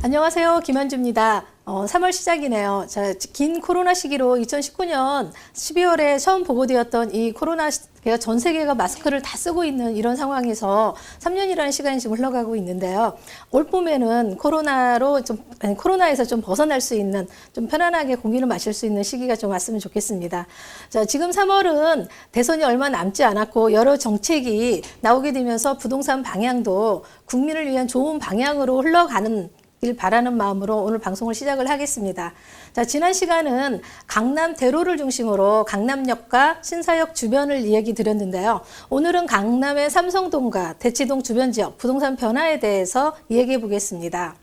안녕하세요. 김한주입니다. 3월 시작이네요. 자, 긴 코로나 시기로 2019년 12월에 처음 보고되었던 이 코로나가 전 세계가 마스크를 다 쓰고 있는 이런 상황에서 3년이라는 시간이 지금 흘러가고 있는데요. 올 봄에는 코로나에서 좀 벗어날 수 있는, 좀 편안하게 공기를 마실 수 있는 시기가 좀 왔으면 좋겠습니다. 자, 지금 3월은 대선이 얼마 남지 않았고 여러 정책이 나오게 되면서 부동산 방향도 국민을 위한 좋은 방향으로 흘러가는 길 바라는 마음으로 오늘 방송을 시작을 하겠습니다. 자, 지난 시간은 강남 대로를 중심으로 강남역과 신사역 주변을 이야기 드렸는데요. 오늘은 강남의 삼성동과 대치동 주변 지역 부동산 변화에 대해서 이야기해 보겠습니다.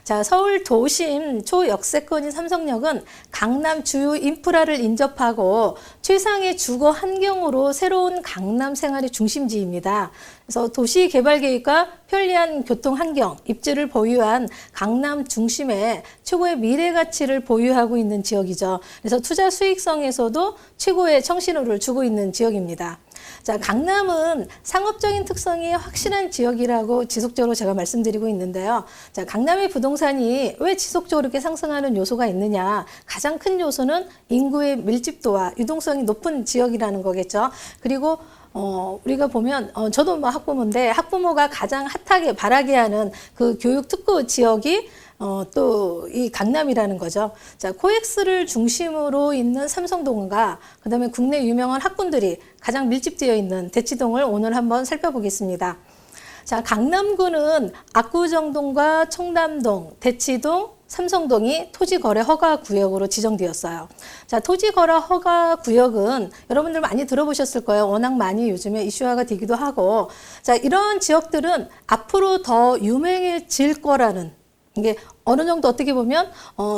자, 서울 도심 초역세권인 삼성역은 강남 주요 인프라를 인접하고 최상의 주거 환경으로 새로운 강남 생활의 중심지입니다. 그래서 도시 개발 계획과 편리한 교통 환경, 입지를 보유한 강남 중심의 최고의 미래 가치를 보유하고 있는 지역이죠. 그래서 투자 수익성에서도 최고의 청신호를 주고 있는 지역입니다. 자, 강남은 상업적인 특성이 확실한 지역이라고 지속적으로 제가 말씀드리고 있는데요. 자, 강남의 부동산이 왜 지속적으로 이렇게 상승하는 요소가 있느냐? 가장 큰 요소는 인구의 밀집도와 유동성이 높은 지역이라는 거겠죠. 그리고 우리가 보면 저도 뭐 학부모인데 학부모가 가장 핫하게 바라게 하는 그 교육 특구 지역이 또 이 강남이라는 거죠. 자, 코엑스를 중심으로 있는 삼성동과 그다음에 국내 유명한 학군들이 가장 밀집되어 있는 대치동을 오늘 한번 살펴보겠습니다. 자, 강남구는 압구정동과 청담동, 대치동, 삼성동이 토지거래 허가 구역으로 지정되었어요. 자, 토지거래 허가 구역은 여러분들 많이 들어보셨을 거예요. 워낙 많이 요즘에 이슈화가 되기도 하고, 자, 이런 지역들은 앞으로 더 유명해질 거라는, 이게 어느 정도 어떻게 보면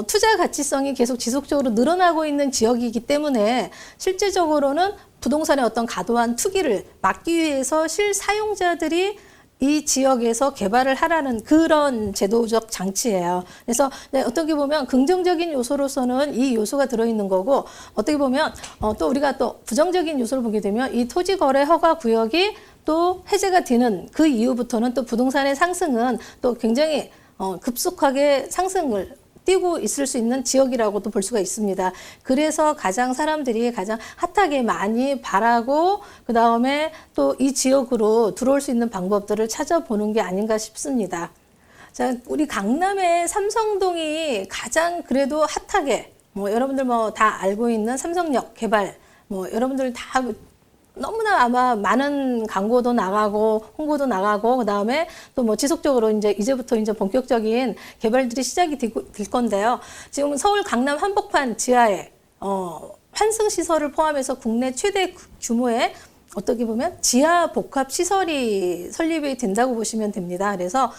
투자 가치성이 계속 지속적으로 늘어나고 있는 지역이기 때문에 실제적으로는 부동산의 어떤 과도한 투기를 막기 위해서 실사용자들이 이 지역에서 개발을 하라는 그런 제도적 장치예요. 그래서 어떻게 보면 긍정적인 요소로서는 이 요소가 들어있는 거고, 어떻게 보면 또 우리가 또 부정적인 요소를 보게 되면 이 토지거래 허가 구역이 또 해제가 되는 그 이후부터는 또 부동산의 상승은 또 굉장히 급속하게 상승을 띄고 있을 수 있는 지역이라고도 볼 수가 있습니다. 그래서 사람들이 가장 핫하게 많이 바라고 그 다음에 또 이 지역으로 들어올 수 있는 방법들을 찾아보는 게 아닌가 싶습니다. 자, 우리 강남의 삼성동이 가장 그래도 핫하게 여러분들 다 알고 있는 삼성역 개발 여러분들 다 너무나 아마 많은 광고도 나가고 홍보도 나가고 그다음에 또 지속적으로 이제부터 본격적인 개발들이 시작이 될 건데요. 지금 서울 강남 한복판 지하에 환승 시설을 포함해서 국내 최대 규모의 어떻게 보면 지하 복합 시설이 설립이 된다고 보시면 됩니다. 그래서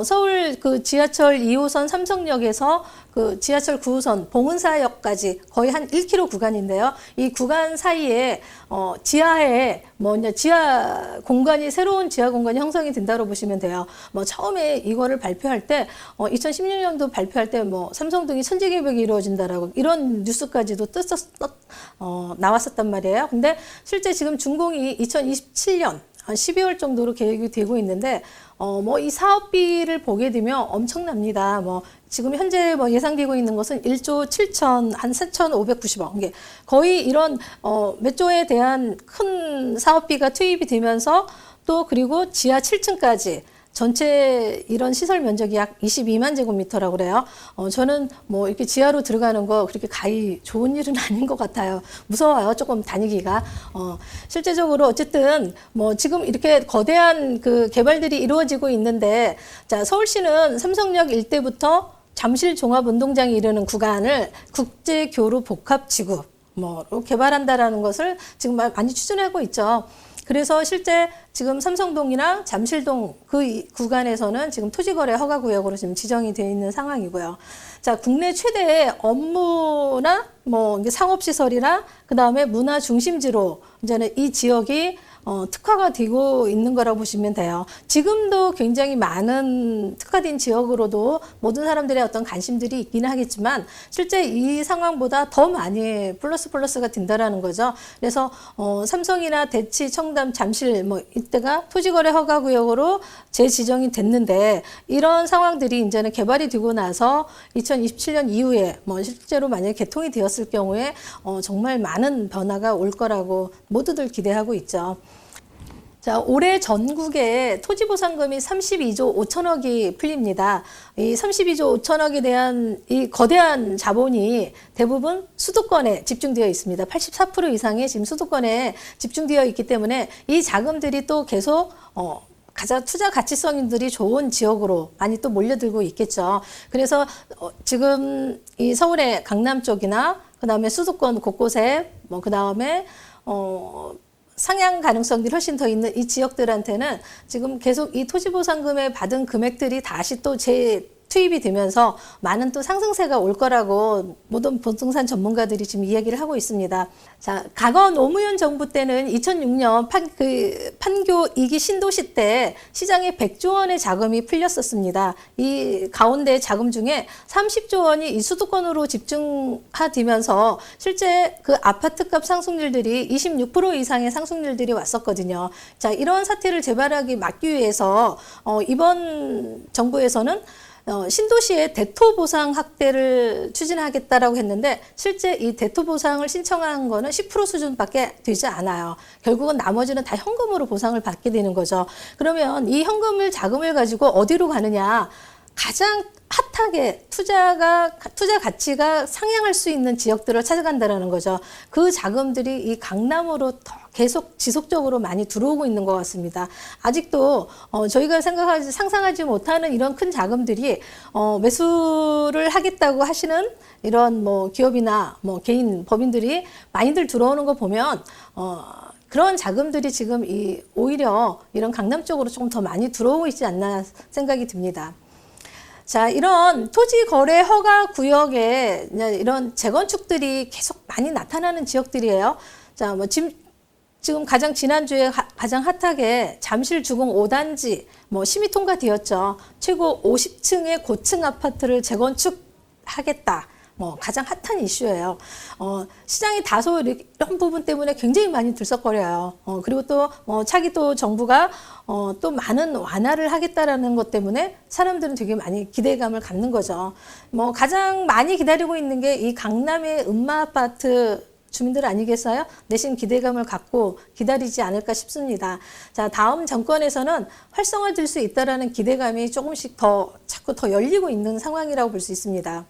서울 그 지하철 2호선 삼성역에서 그 지하철 9호선 봉은사역까지 거의 한 1km 구간인데요. 이 구간 사이에 지하에 새로운 지하 공간이 형성이 된다고 보시면 돼요. 처음에 이거를 발표할 때 2016년도 발표할 때 삼성동이 천지 개벽이 이루어진다라고 이런 뉴스까지도 나왔었단 말이에요. 근데 실제 지금 준공이 2027년 12월 정도로 계획이 되고 있는데 이 사업비를 보게 되면 엄청납니다. 지금 현재 예상되고 있는 것은 1조 7천 한 4,590억. 이게 거의 이런 몇 조에 대한 큰 사업비가 투입이 되면서 또 그리고 지하 7층까지 전체 이런 시설 면적이 약 22만 제곱미터라고 그래요. 저는 이렇게 지하로 들어가는 거 그렇게 가히 좋은 일은 아닌 것 같아요. 무서워요. 조금 다니기가. 실제적으로 어쨌든 지금 이렇게 거대한 그 개발들이 이루어지고 있는데, 자, 서울시는 삼성역 일대부터 잠실 종합운동장이 이르는 구간을 국제교류 복합지구로 개발한다라는 것을 지금 많이 추진하고 있죠. 그래서 실제 지금 삼성동이나 잠실동 그 구간에서는 지금 토지거래 허가구역으로 지금 지정이 되어 있는 상황이고요. 자, 국내 최대의 업무나 상업시설이나 그 다음에 문화 중심지로 이제는 이 지역이 특화가 되고 있는 거라고 보시면 돼요. 지금도 굉장히 많은 특화된 지역으로도 모든 사람들의 어떤 관심들이 있기는 하겠지만 실제 이 상황보다 더 많이 플러스가 된다라는 거죠. 그래서 삼성이나 대치, 청담, 잠실 뭐 이때가 토지거래 허가구역으로 재지정이 됐는데 이런 상황들이 이제는 개발이 되고 나서 2027년 이후에 뭐 실제로 만약에 개통이 되었을 경우에 정말 많은 변화가 올 거라고 모두들 기대하고 있죠. 자, 올해 전국에 토지보상금이 32조 5천억이 풀립니다. 이 32조 5천억에 대한 이 거대한 자본이 대부분 수도권에 집중되어 있습니다. 84% 이상이 지금 수도권에 집중되어 있기 때문에 이 자금들이 또 계속 가장 투자 가치성들이 좋은 지역으로 많이 또 몰려들고 있겠죠. 그래서 지금 이 서울의 강남 쪽이나 그다음에 수도권 곳곳에 뭐 그다음에 상향 가능성들이 훨씬 더 있는 이 지역들한테는 지금 계속 이 토지보상금에 받은 금액들이 다시 또 투입이 되면서 많은 또 상승세가 올 거라고 모든 부동산 전문가들이 지금 이야기를 하고 있습니다. 자, 과거 노무현 정부 때는 2006년 판교 2기 신도시 때 시장에 100조 원의 자금이 풀렸었습니다. 이 가운데 자금 중에 30조 원이 이 수도권으로 집중화되면서 실제 그 아파트값 상승률들이 26% 이상의 상승률들이 왔었거든요. 자, 이런 사태를 재발하기 막기 위해서 이번 정부에서는 신도시의 대토보상 확대를 추진하겠다라고 했는데 실제 이 대토보상을 신청한 거는 10% 수준밖에 되지 않아요. 결국은 나머지는 다 현금으로 보상을 받게 되는 거죠. 그러면 이 자금을 가지고 어디로 가느냐? 가장 핫하게 투자 가치가 상향할 수 있는 지역들을 찾아간다는 거죠. 그 자금들이 이 강남으로 더 계속 지속적으로 많이 들어오고 있는 것 같습니다. 아직도 저희가 상상하지 못하는 이런 큰 자금들이 매수를 하겠다고 하시는 이런 뭐 기업이나 뭐 개인 법인들이 많이들 들어오는 거 보면 그런 자금들이 지금 오히려 이런 강남 쪽으로 조금 더 많이 들어오고 있지 않나 생각이 듭니다. 자, 이런 토지 거래 허가 구역에 이런 재건축들이 계속 많이 나타나는 지역들이에요. 자, 뭐 지금 가장 지난주에 가장 핫하게 잠실 주공 5단지 뭐 심의 통과되었죠. 최고 50층의 고층 아파트를 재건축하겠다. 뭐 가장 핫한 이슈예요. 시장이 다소 이런 부분 때문에 굉장히 많이 들썩거려요. 그리고 또 차기 또 정부가 또 많은 완화를 하겠다라는 것 때문에 사람들은 되게 많이 기대감을 갖는 거죠. 뭐 가장 많이 기다리고 있는 게 이 강남의 음마 아파트 주민들 아니겠어요? 내심 기대감을 갖고 기다리지 않을까 싶습니다. 자, 다음 정권에서는 활성화될 수 있다라는 기대감이 조금씩 자꾸 더 열리고 있는 상황이라고 볼 수 있습니다.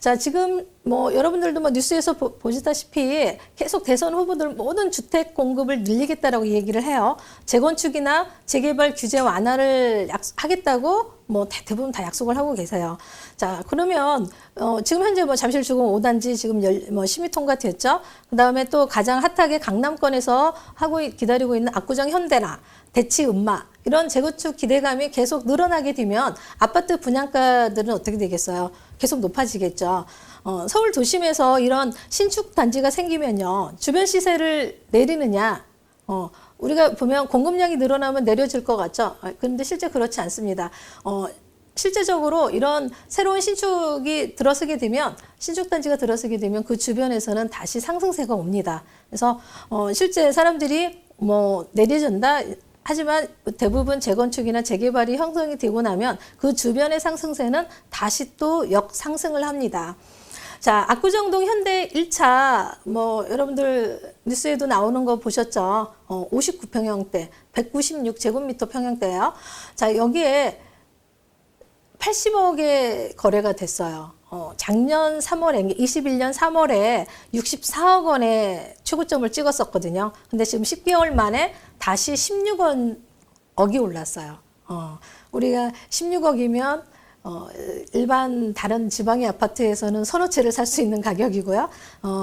자, 지금 뭐 여러분들도 뭐 뉴스에서 보시다시피 계속 대선 후보들 모든 주택 공급을 늘리겠다라고 얘기를 해요. 재건축이나 재개발 규제 완화를 하겠다고 뭐 대부분 다 약속을 하고 계세요. 자, 그러면 지금 현재 뭐 잠실 주공 5단지 지금 뭐 심의 통과됐죠. 그다음에 또 가장 핫하게 강남권에서 기다리고 있는 압구정 현대나 대치 음마 이런 재건축 기대감이 계속 늘어나게 되면 아파트 분양가들은 어떻게 되겠어요? 계속 높아지겠죠. 서울 도심에서 이런 신축 단지가 생기면요. 주변 시세를 내리느냐? 우리가 보면 공급량이 늘어나면 내려질 것 같죠. 그런데 실제 그렇지 않습니다. 실제적으로 이런 새로운 신축이 들어서게 되면 신축 단지가 들어서게 되면 그 주변에서는 다시 상승세가 옵니다. 그래서 실제 사람들이 뭐 내려진다. 하지만 대부분 재건축이나 재개발이 형성이 되고 나면 그 주변의 상승세는 다시 또 역상승을 합니다. 자, 압구정동 현대 1차 뭐 여러분들 뉴스에도 나오는 거 보셨죠? 59평형대, 196제곱미터 평형대예요. 자, 여기에 80억의 거래가 됐어요. 작년 3월에, 21년 3월에 64억 원의 최고점을 찍었었거든요. 근데 지금 10개월 만에 다시 16억이 올랐어요. 우리가 16억이면 일반 다른 지방의 아파트에서는 서너 채를 살 수 있는 가격이고요.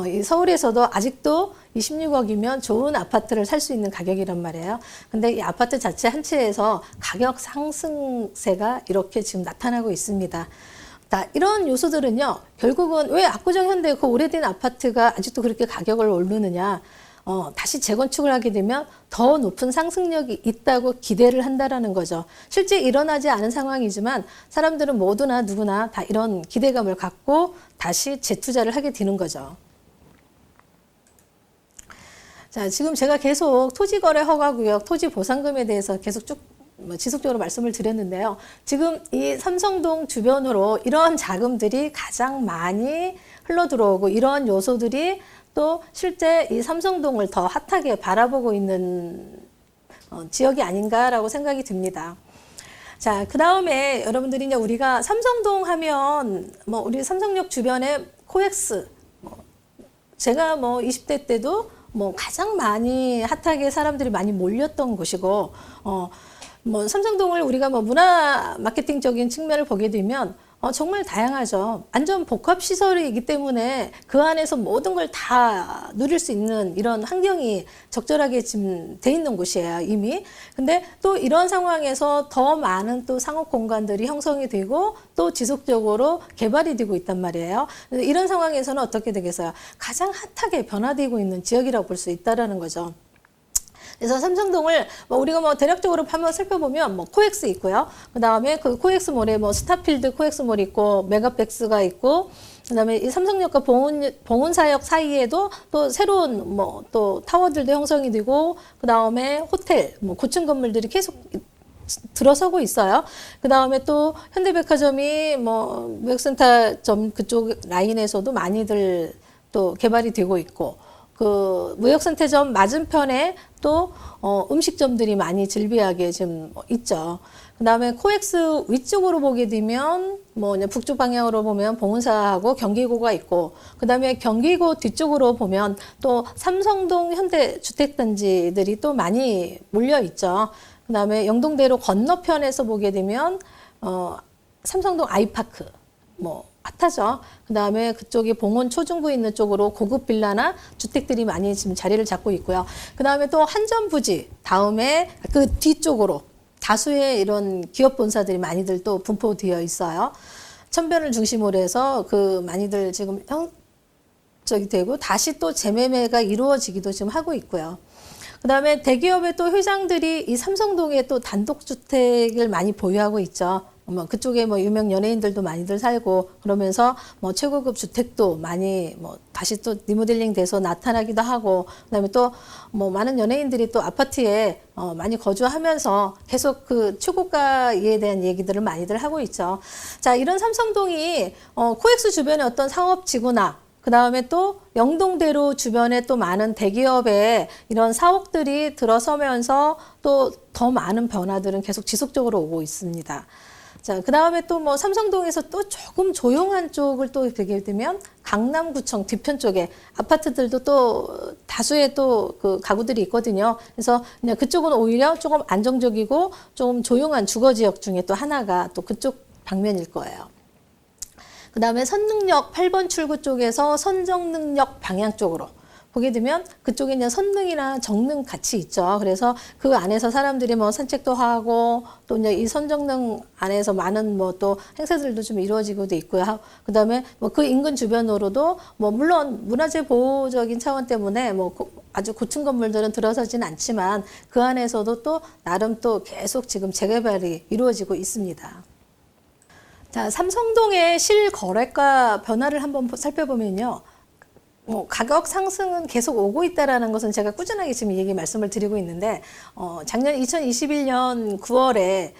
이 서울에서도 아직도 이 16억이면 좋은 아파트를 살 수 있는 가격이란 말이에요. 근데 이 아파트 자체 한 채에서 가격 상승세가 이렇게 지금 나타나고 있습니다. 자, 이런 요소들은요, 결국은 왜 압구정 현대 그 오래된 아파트가 아직도 그렇게 가격을 오르느냐? 다시 재건축을 하게 되면 더 높은 상승력이 있다고 기대를 한다라는 거죠. 실제 일어나지 않은 상황이지만 사람들은 모두나 누구나 다 이런 기대감을 갖고 다시 재투자를 하게 되는 거죠. 자, 지금 제가 계속 토지거래 허가구역, 토지보상금에 대해서 계속 쭉 지속적으로 말씀을 드렸는데요. 지금 이 삼성동 주변으로 이런 자금들이 가장 많이 흘러들어오고 이런 요소들이 또 실제 이 삼성동을 더 핫하게 바라보고 있는 지역이 아닌가라고 생각이 듭니다. 자, 그 다음에 여러분들이 이제 우리가 삼성동 하면 우리 삼성역 주변에 코엑스, 제가 20대 때도 가장 많이 핫하게 사람들이 많이 몰렸던 곳이고, 삼성동을 우리가 문화 마케팅적인 측면을 보게 되면 정말 다양하죠. 완전 복합 시설이기 때문에 그 안에서 모든 걸 다 누릴 수 있는 이런 환경이 적절하게 지금 돼 있는 곳이에요, 이미. 근데 또 이런 상황에서 더 많은 또 상업 공간들이 형성이 되고 또 지속적으로 개발이 되고 있단 말이에요. 이런 상황에서는 어떻게 되겠어요? 가장 핫하게 변화되고 있는 지역이라고 볼 수 있다라는 거죠. 그래서 삼성동을 우리가 대략적으로 한번 살펴보면 코엑스 있고요. 그 다음에 그 코엑스몰에 스타필드 코엑스몰 있고 메가백스가 있고, 그 다음에 이 삼성역과 봉은사역 사이에도 또 새로운 또 타워들도 형성이 되고, 그 다음에 호텔 고층 건물들이 계속 들어서고 있어요. 그 다음에 또 현대백화점이 무역센터점 그쪽 라인에서도 많이들 또 개발이 되고 있고, 그 무역센터점 맞은편에 또 음식점들이 많이 즐비하게 지금 있죠. 그 다음에 코엑스 위쪽으로 보게 되면 북쪽 방향으로 보면 봉은사하고 경기고가 있고, 그 다음에 경기고 뒤쪽으로 보면 또 삼성동 현대주택단지들이 또 많이 몰려 있죠. 그 다음에 영동대로 건너편에서 보게 되면 삼성동 아이파크 핫하죠. 그 다음에 그쪽이 봉원 초중구 있는 쪽으로 고급 빌라나 주택들이 많이 지금 자리를 잡고 있고요. 그 다음에 또 한전부지, 다음에 그 뒤쪽으로 다수의 이런 기업 본사들이 많이들 또 분포되어 있어요. 천변을 중심으로 해서 그 많이들 지금 저기 되고 다시 또 재매매가 이루어지기도 지금 하고 있고요. 그 다음에 대기업의 또 회장들이 이 삼성동에 또 단독주택을 많이 보유하고 있죠. 그쪽에 유명 연예인들도 많이들 살고 그러면서 최고급 주택도 많이 다시 또 리모델링 돼서 나타나기도 하고, 그다음에 또 많은 연예인들이 또 아파트에 많이 거주하면서 계속 그 최고가에 대한 얘기들을 많이들 하고 있죠. 자, 이런 삼성동이 코엑스 주변의 어떤 상업지구나, 그 다음에 또 영동대로 주변에 또 많은 대기업의 이런 사옥들이 들어서면서 또 더 많은 변화들은 계속 지속적으로 오고 있습니다. 자, 그 다음에 또 삼성동에서 또 조금 조용한 쪽을 또 보게 되면 강남구청 뒤편 쪽에 아파트들도 또 다수의 또 그 가구들이 있거든요. 그래서 그냥 그쪽은 오히려 조금 안정적이고 좀 조용한 주거 지역 중에 또 하나가 또 그쪽 방면일 거예요. 그 다음에 선릉역 8번 출구 쪽에서 선정릉역 방향 쪽으로 보게 되면 그쪽에 이제 선릉이나 정릉 같이 있죠. 그래서 그 안에서 사람들이 산책도 하고 또 이제 이 선정릉 안에서 많은 또 행사들도 좀 이루어지고도 있고요. 그 다음에 그 인근 주변으로도 물론 문화재 보호적인 차원 때문에 아주 고층 건물들은 들어서지는 않지만 그 안에서도 또 나름 또 계속 지금 재개발이 이루어지고 있습니다. 자, 삼성동의 실거래가 변화를 한번 살펴보면요. 가격 상승은 계속 오고 있다라는 것은 제가 꾸준하게 지금 말씀을 드리고 있는데, 작년 2021년 9월에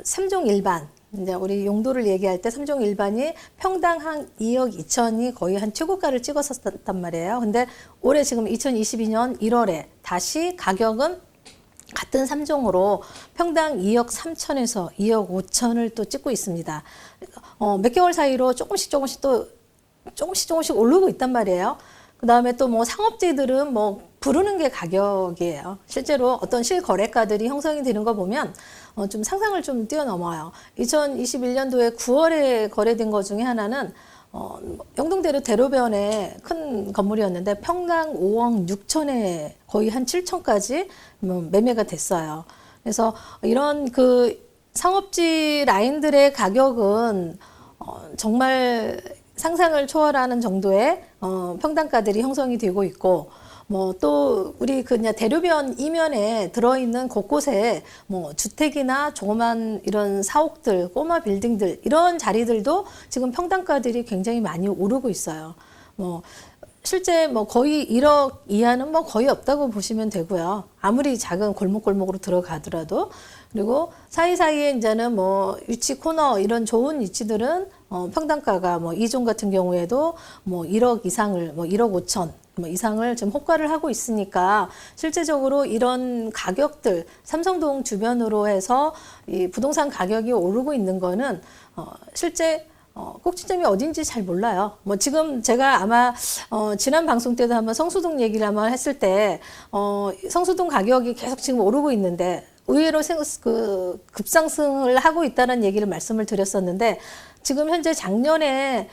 3종 일반, 이제 우리 용도를 얘기할 때 3종 일반이 평당 한 2억 2천이 거의 한 최고가를 찍었었단 말이에요. 근데 올해 지금 2022년 1월에 다시 가격은 같은 3종으로 평당 2억 3천에서 2억 5천을 또 찍고 있습니다. 몇 개월 사이로 조금씩 오르고 있단 말이에요. 그 다음에 또 상업지들은 부르는 게 가격이에요. 실제로 어떤 실거래가들이 형성이 되는 거 보면 좀 상상을 좀 뛰어넘어요. 2021년도에 9월에 거래된 것 중에 하나는 영동대로 대로변에 큰 건물이었는데 평당 5억 6천에 거의 한 7천까지 매매가 됐어요. 그래서 이런 그 상업지 라인들의 가격은 정말 상상을 초월하는 정도의 평당가들이 형성이 되고 있고, 뭐 또 우리 그냥 대로변 이면에 들어있는 곳곳에 뭐 주택이나 조그만 이런 사옥들, 꼬마 빌딩들 이런 자리들도 지금 평당가들이 굉장히 많이 오르고 있어요. 뭐 실제 뭐 거의 1억 이하는 뭐 거의 없다고 보시면 되고요. 아무리 작은 골목골목으로 들어가더라도. 그리고 사이사이에 이제는 뭐 위치 코너 이런 좋은 위치들은 평당가가 뭐 2종 같은 경우에도 뭐 1억 이상을 뭐 1억 5천 뭐 이상을 좀 호가를 하고 있으니까 실제적으로 이런 가격들 삼성동 주변으로 해서 이 부동산 가격이 오르고 있는 거는 실제 꼭지점이 어딘지 잘 몰라요. 뭐 지금 제가 아마 지난 방송 때도 한번 성수동 얘기를 한번 했을 때 성수동 가격이 계속 지금 오르고 있는데 의외로 급상승을 하고 있다는 얘기를 말씀을 드렸었는데 지금 현재 작년에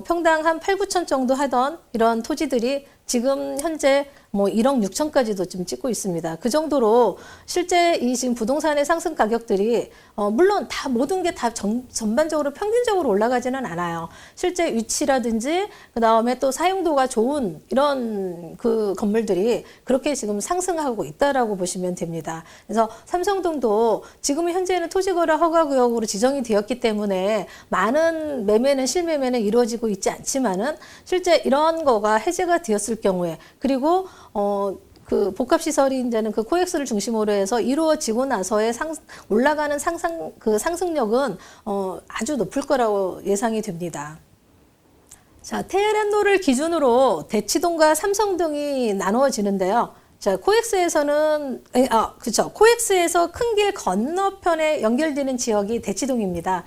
평당 한 8, 9천 정도 하던 이런 토지들이 지금 현재 뭐 1억 6천까지도 좀 찍고 있습니다. 그 정도로 실제 이 지금 부동산의 상승 가격들이 물론 다 모든 게 다 전반적으로 평균적으로 올라가지는 않아요. 실제 위치라든지 그 다음에 또 사용도가 좋은 이런 그 건물들이 그렇게 지금 상승하고 있다라고 보시면 됩니다. 그래서 삼성동도 지금 현재는 토지거래 허가구역으로 지정이 되었기 때문에 많은 매매는 실매매는 이루어지고 있지 않지만은 실제 이런 거가 해제가 되었을 경우에 그리고 그 복합시설이 이제는 그 코엑스를 중심으로 해서 이루어지고 나서의 올라가는 상승력은 아주 높을 거라고 예상이 됩니다. 자, 테헤란로를 기준으로 대치동과 삼성동이 나누어지는데요. 자, 코엑스에서는, 그렇죠. 코엑스에서 큰 길 건너편에 연결되는 지역이 대치동입니다.